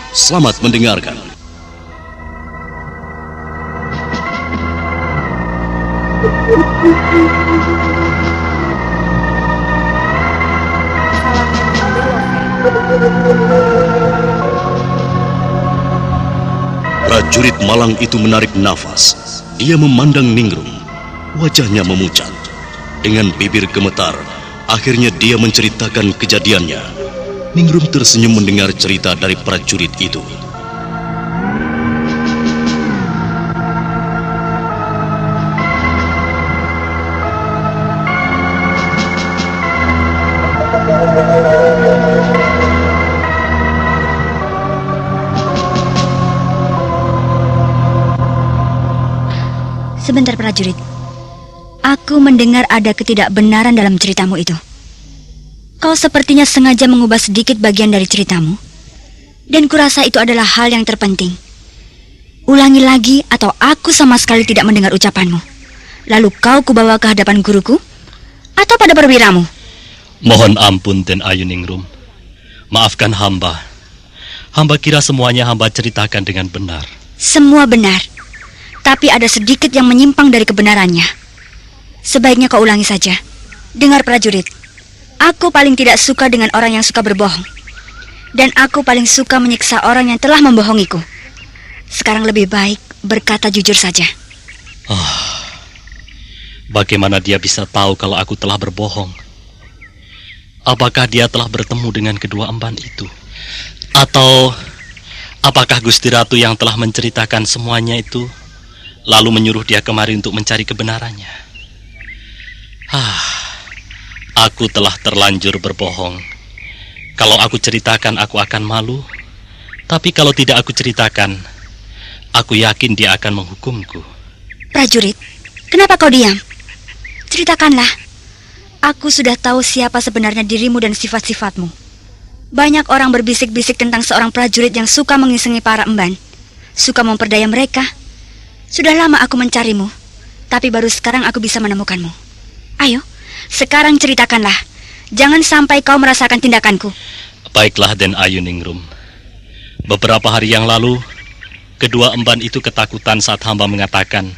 Selamat mendengarkan. Prajurit malang itu menarik nafas. Dia memandang Ningrum. Wajahnya memucat. Dengan bibir gemetar, akhirnya dia menceritakan kejadiannya. Ningrum tersenyum mendengar cerita dari prajurit itu. Sebentar prajurit, aku mendengar ada ketidakbenaran dalam ceritamu itu. Kau sepertinya sengaja mengubah sedikit bagian dari ceritamu, dan kurasa itu adalah hal yang terpenting. Ulangi lagi atau aku sama sekali tidak mendengar ucapanmu. Lalu kau kubawa ke hadapan guruku atau pada perwiramu. Mohon ampun Den Ayu Ningrum. Maafkan hamba. Hamba kira semuanya hamba ceritakan dengan benar. Semua benar. Tapi ada sedikit yang menyimpang dari kebenarannya. Sebaiknya kau ulangi saja. Dengar prajurit, aku paling tidak suka dengan orang yang suka berbohong. Dan aku paling suka menyiksa orang yang telah membohongiku. Sekarang lebih baik berkata jujur saja. Bagaimana dia bisa tahu kalau aku telah berbohong? Apakah dia telah bertemu dengan kedua emban itu? Atau apakah Gusti Ratu yang telah menceritakan semuanya itu lalu menyuruh dia kemari untuk mencari kebenarannya? Aku telah terlanjur berbohong. Kalau aku ceritakan, aku akan malu. Tapi kalau tidak aku ceritakan, aku yakin dia akan menghukumku. Prajurit, kenapa kau diam? Ceritakanlah. Aku sudah tahu siapa sebenarnya dirimu dan sifat-sifatmu. Banyak orang berbisik-bisik tentang seorang prajurit yang suka mengisengi para emban, suka memperdaya mereka. Sudah lama aku mencarimu, tapi baru sekarang aku bisa menemukanmu. Ayo, sekarang ceritakanlah. Jangan sampai kau merasakan tindakanku. Baiklah Den Ayu Ningrum. Beberapa hari yang lalu, kedua emban itu ketakutan saat hamba mengatakan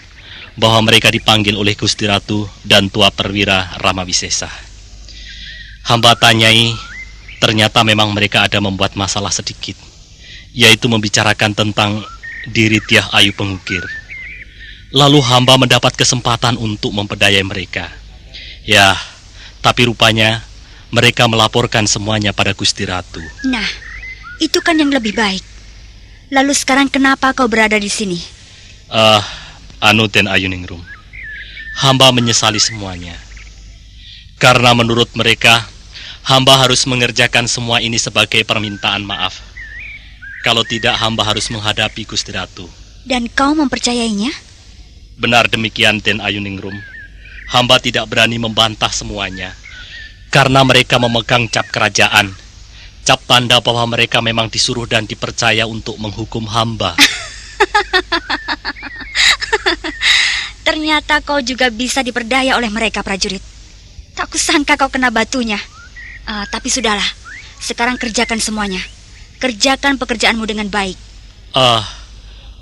bahwa mereka dipanggil oleh Gusti Ratu dan tua perwira Ramawisesa. Hamba tanyai, ternyata memang mereka ada membuat masalah sedikit, yaitu membicarakan tentang diri Tiah Ayu Pengukir. Lalu hamba mendapat kesempatan untuk memperdayai mereka. Ya, tapi rupanya mereka melaporkan semuanya pada Gusti Ratu. Nah, itu kan yang lebih baik. Lalu sekarang kenapa kau berada di sini? Den Ayu Ningrum, hamba menyesali semuanya. Karena menurut mereka, hamba harus mengerjakan semua ini sebagai permintaan maaf. Kalau tidak, hamba harus menghadapi Gusti Ratu. Dan kau mempercayainya? Benar demikian Den Ayu Ningrum. Hamba tidak berani membantah semuanya, karena mereka memegang cap kerajaan, cap tanda bahwa mereka memang disuruh dan dipercaya untuk menghukum hamba. Ternyata kau juga bisa diperdaya oleh mereka, prajurit. Tak kusangka kau kena batunya. Tapi sudahlah, sekarang kerjakan semuanya. Kerjakan pekerjaanmu dengan baik.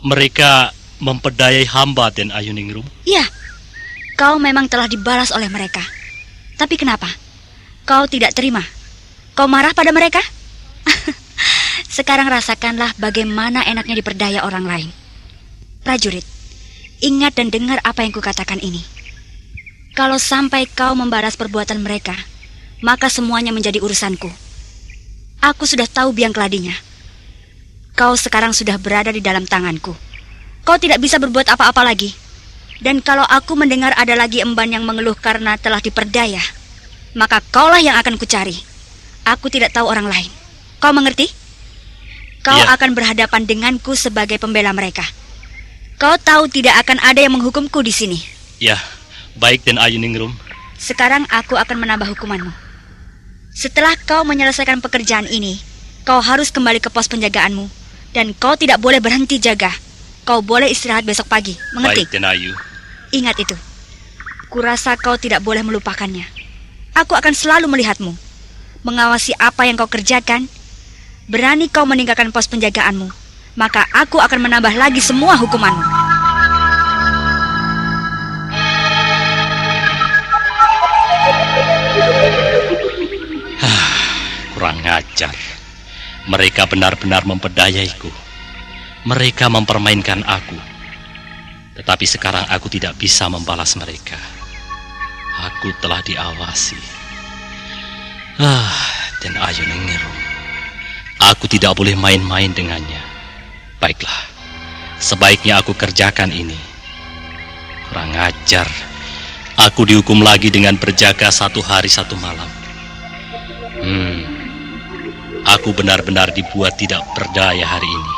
Mereka memperdayai hamba Den Ayu Ningrum? Iya, kau memang telah dibalas oleh mereka. Tapi kenapa? Kau tidak terima? Kau marah pada mereka? Sekarang rasakanlah bagaimana enaknya diperdaya orang lain. Prajurit, ingat dan dengar apa yang kukatakan ini. Kalau sampai kau membalas perbuatan mereka, maka semuanya menjadi urusanku. Aku sudah tahu biang keladinya. Kau sekarang sudah berada di dalam tanganku. Kau tidak bisa berbuat apa-apa lagi. Dan kalau aku mendengar ada lagi emban yang mengeluh karena telah diperdaya, maka kaulah yang akan kucari. Aku tidak tahu orang lain. Kau mengerti? Kau akan berhadapan denganku sebagai pembela mereka. Kau tahu tidak akan ada yang menghukumku di sini. Ya, baik Den Ayu Ningrum. Sekarang aku akan menambah hukumanmu. Setelah kau menyelesaikan pekerjaan ini, kau harus kembali ke pos penjagaanmu. Dan kau tidak boleh berhenti jaga. Kau boleh istirahat besok pagi, mengerti? Baik Den Ayu. Ingat itu. Kurasa kau tidak boleh melupakannya. Aku akan selalu melihatmu, mengawasi apa yang kau kerjakan, berani kau meninggalkan pos penjagaanmu, maka aku akan menambah lagi semua hukumanmu. Kurang ajar. Mereka benar-benar memperdayaiku. Mereka mempermainkan aku. Tetapi sekarang aku tidak bisa membalas mereka. Aku telah diawasi. Dan Ayu Ningrum, aku tidak boleh main-main dengannya. Baiklah, sebaiknya aku kerjakan ini. Kurang ajar. Aku dihukum lagi dengan berjaga 1 hari 1 malam. Aku benar-benar dibuat tidak berdaya hari ini.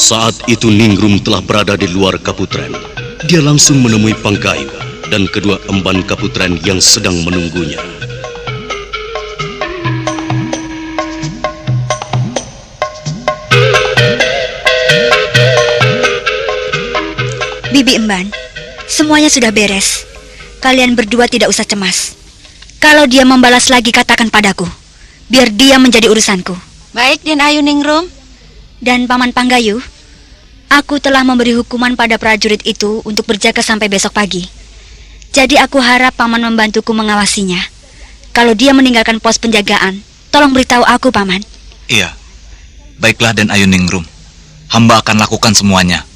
Saat itu Ningrum telah berada di luar Kaputren. Dia langsung menemui Pangkayu dan kedua emban Kaputren yang sedang menunggunya. Bibi Emban, semuanya sudah beres. Kalian berdua tidak usah cemas. Kalau dia membalas lagi, katakan padaku, biar dia menjadi urusanku. Baik, Den Ayu Ningrum. Dan Paman Panggayu, aku telah memberi hukuman pada prajurit itu untuk berjaga sampai besok pagi. Jadi aku harap Paman membantuku mengawasinya. Kalau dia meninggalkan pos penjagaan, tolong beritahu aku, Paman. Iya, baiklah Den Ayu Ningrum. Hamba akan lakukan semuanya.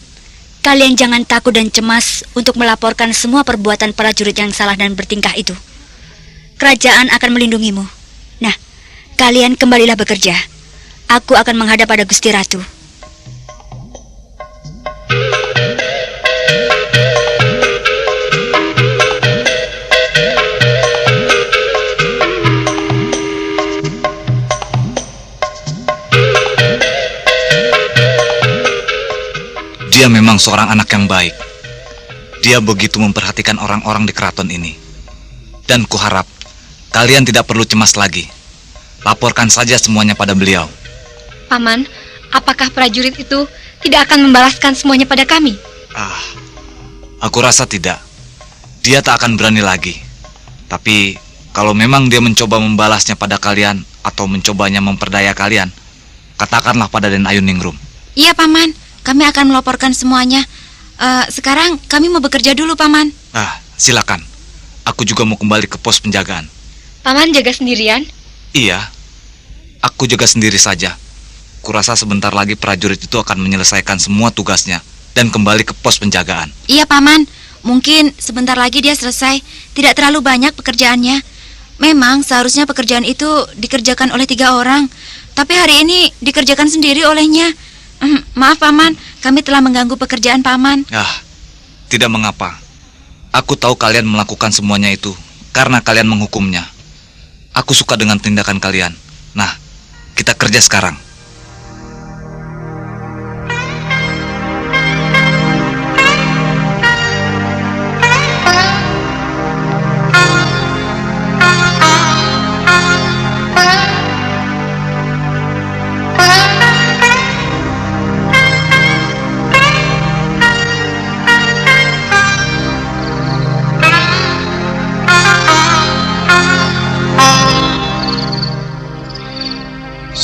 Kalian jangan takut dan cemas untuk melaporkan semua perbuatan prajurit yang salah dan bertingkah itu. Kerajaan akan melindungimu. Nah, kalian kembalilah bekerja. Aku akan menghadap pada Gusti Ratu. Dia memang seorang anak yang baik. Dia begitu memperhatikan orang-orang di keraton ini. Dan kuharap kalian tidak perlu cemas lagi. Laporkan saja semuanya pada beliau. Paman, apakah prajurit itu tidak akan membalaskan semuanya pada kami? Aku rasa tidak. Dia tak akan berani lagi. Tapi kalau memang dia mencoba membalasnya pada kalian atau mencobanya memperdaya kalian, katakanlah pada Den Ayu Ningrum. Iya, Paman. Kami akan melaporkan semuanya. Sekarang kami mau bekerja dulu, Paman. Silakan. Aku juga mau kembali ke pos penjagaan. Paman jaga sendirian? Iya, aku jaga sendiri saja. Kurasa sebentar lagi prajurit itu akan menyelesaikan semua tugasnya dan kembali ke pos penjagaan. Iya, Paman. Mungkin sebentar lagi dia selesai. Tidak terlalu banyak pekerjaannya. Memang seharusnya pekerjaan itu dikerjakan oleh 3 orang. Tapi hari ini dikerjakan sendiri olehnya. Maaf, Paman. Kami telah mengganggu pekerjaan Paman. Tidak mengapa. Aku tahu kalian melakukan semuanya itu karena kalian menghukumnya. Aku suka dengan tindakan kalian. Nah, kita kerja sekarang.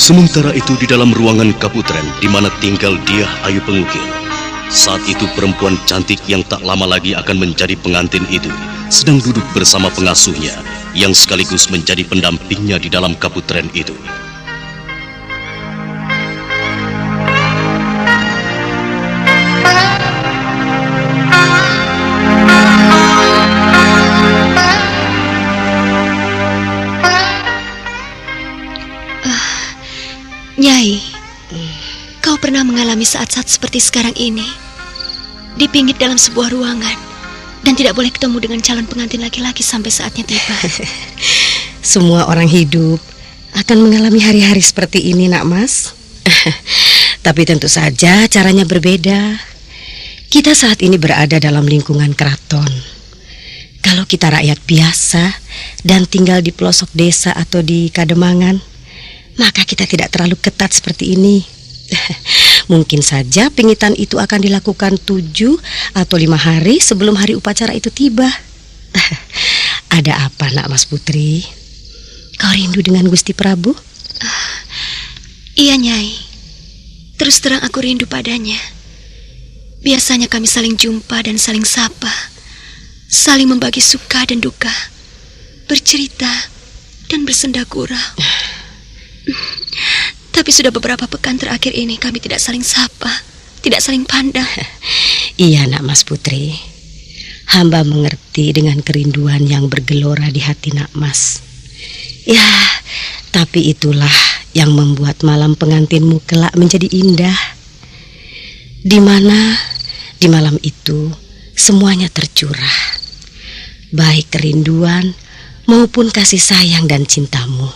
Sementara itu di dalam ruangan Kaputren di mana tinggal Diah Ayu Pengukil. Saat itu perempuan cantik yang tak lama lagi akan menjadi pengantin itu sedang duduk bersama pengasuhnya yang sekaligus menjadi pendampingnya di dalam Kaputren itu. Nyai, kau pernah mengalami saat-saat seperti sekarang ini? dipingit dalam sebuah ruangan dan tidak boleh ketemu dengan calon pengantin laki-laki sampai saatnya tiba. Semua orang hidup akan mengalami hari-hari seperti ini, Nak Mas. Tapi tentu saja caranya berbeda. Kita saat ini berada dalam lingkungan keraton. Kalau kita rakyat biasa dan tinggal di pelosok desa atau di kademangan, maka kita tidak terlalu ketat seperti ini. Mungkin saja pingitan itu akan dilakukan 7 atau 5 hari sebelum hari upacara itu tiba. Ada apa, Nak Mas Putri? Kau rindu dengan Gusti Prabu? Iya, Nyai. Terus terang aku rindu padanya. Biasanya kami saling jumpa dan saling sapa, saling membagi suka dan duka, bercerita dan bersenda gurau. Tapi sudah beberapa pekan terakhir ini kami tidak saling sapa, tidak saling pandang. Iya, Nak Mas Putri. Hamba mengerti dengan kerinduan yang bergelora di hati Nak Mas. Ya, tapi itulah yang membuat malam pengantinmu kelak menjadi indah. Di mana di malam itu semuanya tercurah, baik kerinduan maupun kasih sayang dan cintamu.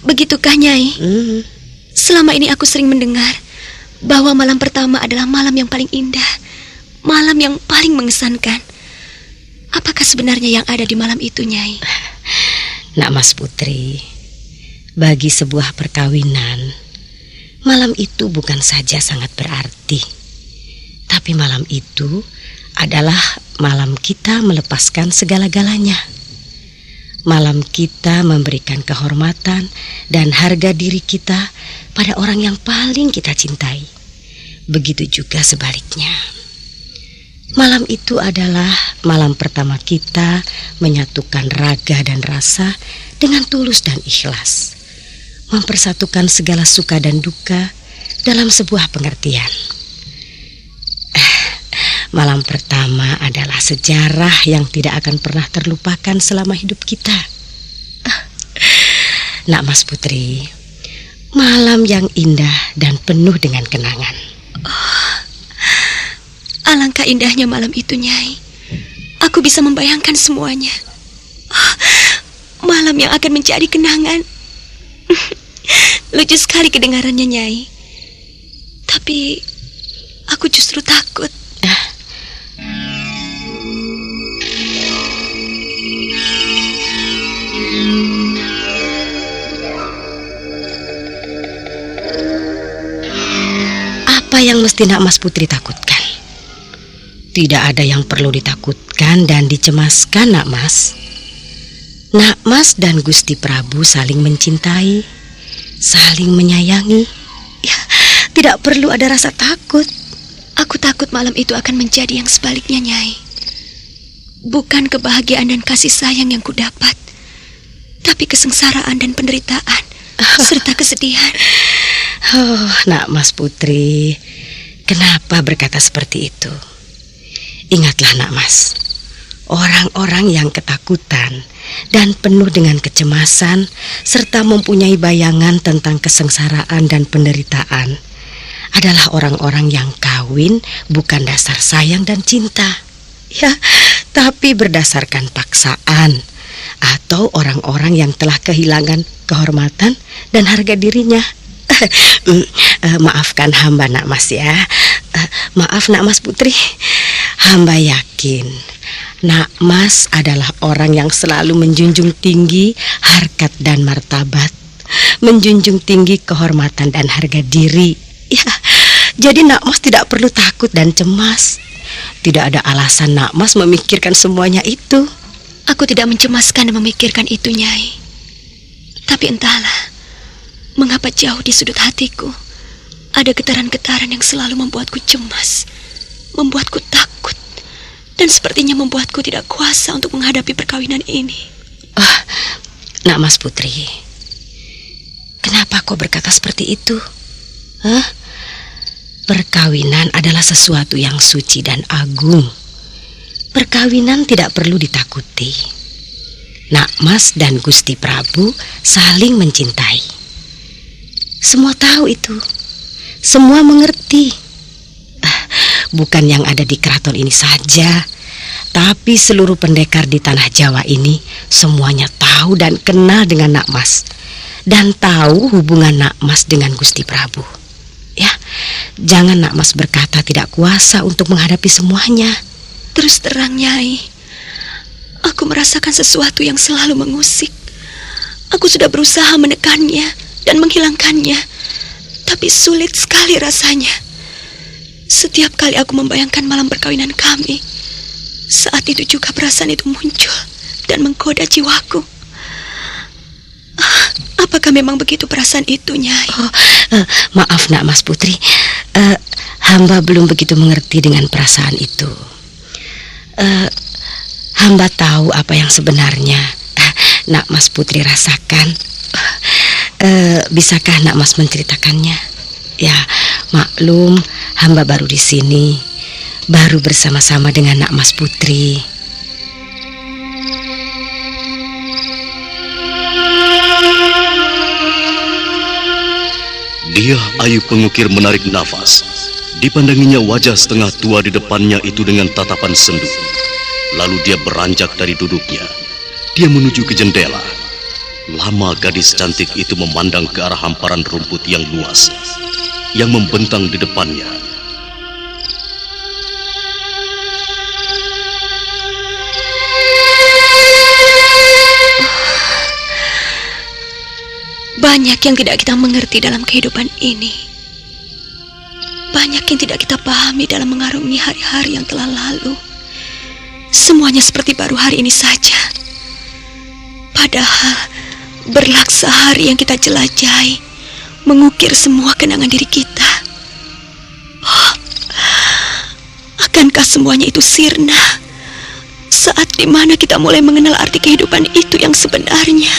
Begitukah, Nyai? Selama ini aku sering mendengar bahwa malam pertama adalah malam yang paling indah, malam yang paling mengesankan. Apakah sebenarnya yang ada di malam itu, Nyai? Nak Mas Putri, bagi sebuah perkawinan, malam itu bukan saja sangat berarti, tapi malam itu adalah malam kita melepaskan segala-galanya. Malam kita memberikan kehormatan dan harga diri kita pada orang yang paling kita cintai. Begitu juga sebaliknya. Malam itu adalah malam pertama kita menyatukan raga dan rasa dengan tulus dan ikhlas, mempersatukan segala suka dan duka dalam sebuah pengertian. Malam pertama adalah sejarah yang tidak akan pernah terlupakan selama hidup kita. Nak Mas Putri, malam yang indah dan penuh dengan kenangan. Alangkah indahnya malam itu, Nyai. Aku bisa membayangkan semuanya. Malam yang akan menjadi kenangan. Lucu sekali kedengarannya, Nyai. Tapi aku justru takut. Apa yang mesti Nak Mas Putri takutkan? Tidak ada yang perlu ditakutkan dan dicemaskan, Nak Mas. Nak Mas dan Gusti Prabu saling mencintai, saling menyayangi. Ya, tidak perlu ada rasa takut. Aku takut malam itu akan menjadi yang sebaliknya, Nyai. Bukan kebahagiaan dan kasih sayang yang kudapat, tapi kesengsaraan dan penderitaan, serta kesedihan. Oh, Nak Mas Putri, kenapa berkata seperti itu? Ingatlah, Nak Mas, orang-orang yang ketakutan dan penuh dengan kecemasan serta mempunyai bayangan tentang kesengsaraan dan penderitaan adalah orang-orang yang kawin bukan dasar sayang dan cinta, ya, tapi berdasarkan paksaan, atau orang-orang yang telah kehilangan kehormatan dan harga dirinya. Maafkan hamba, Nak Mas, ya. Maaf, Nak Mas Putri. Hamba yakin Nak Mas adalah orang yang selalu menjunjung tinggi harkat dan martabat, menjunjung tinggi kehormatan dan harga diri. Ya, jadi Nak Mas tidak perlu takut dan cemas. Tidak ada alasan Nak Mas memikirkan semuanya itu. Aku tidak mencemaskan dan memikirkan itu, Nyai. Tapi entahlah, mengapa jauh di sudut hatiku ada getaran-getaran yang selalu membuatku cemas, membuatku takut, dan sepertinya membuatku tidak kuasa untuk menghadapi perkawinan ini. Nak Mas Putri, kenapa kau berkata seperti itu? Perkawinan adalah sesuatu yang suci dan agung. Perkawinan tidak perlu ditakuti. Nak Mas dan Gusti Prabu saling mencintai. Semua tahu itu. Semua mengerti. bukan yang ada di keraton ini saja, tapi seluruh pendekar di tanah Jawa ini semuanya tahu dan kenal dengan Nak Mas, dan tahu hubungan Nak Mas dengan Gusti Prabu. Ya, jangan Nak Mas berkata tidak kuasa untuk menghadapi semuanya. Terus terang, Nyai, aku merasakan sesuatu yang selalu mengusik. Aku sudah berusaha menekannya dan menghilangkannya, tapi sulit sekali rasanya. Setiap kali aku membayangkan malam perkawinan kami, saat itu juga perasaan itu muncul dan menggoda jiwaku. Apakah memang begitu perasaan itu, Nyai? Maaf Nak Mas Putri, hamba belum begitu mengerti dengan perasaan itu. Hamba tahu apa yang sebenarnya Nak Mas Putri rasakan. Bisakah Nak Mas menceritakannya? Ya, maklum, hamba baru di sini, baru bersama-sama dengan Nak Mas Putri. Dia Ayu Pengukir menarik nafas. Dipandanginya wajah setengah tua di depannya itu dengan tatapan sendu. Lalu dia beranjak dari duduknya. Dia menuju ke jendela. Lama gadis cantik itu memandang ke arah hamparan rumput yang luas yang membentang di depannya. Banyak yang tidak kita mengerti dalam kehidupan ini. Banyak yang tidak kita pahami dalam mengarungi hari-hari yang telah lalu. Semuanya seperti baru hari ini saja. Padahal berlaksa hari yang kita jelajahi, mengukir semua kenangan diri kita. Oh, akankah semuanya itu sirna saat dimana kita mulai mengenal arti kehidupan itu yang sebenarnya?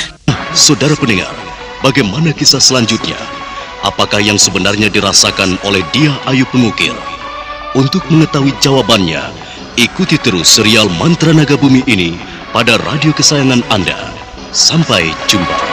Saudara pendengar, bagaimana kisah selanjutnya? Apakah yang sebenarnya dirasakan oleh dia Ayu Pengukir? Untuk mengetahui jawabannya, ikuti terus serial Mantra Naga Bumi ini pada radio kesayangan Anda. Sampai jumpa.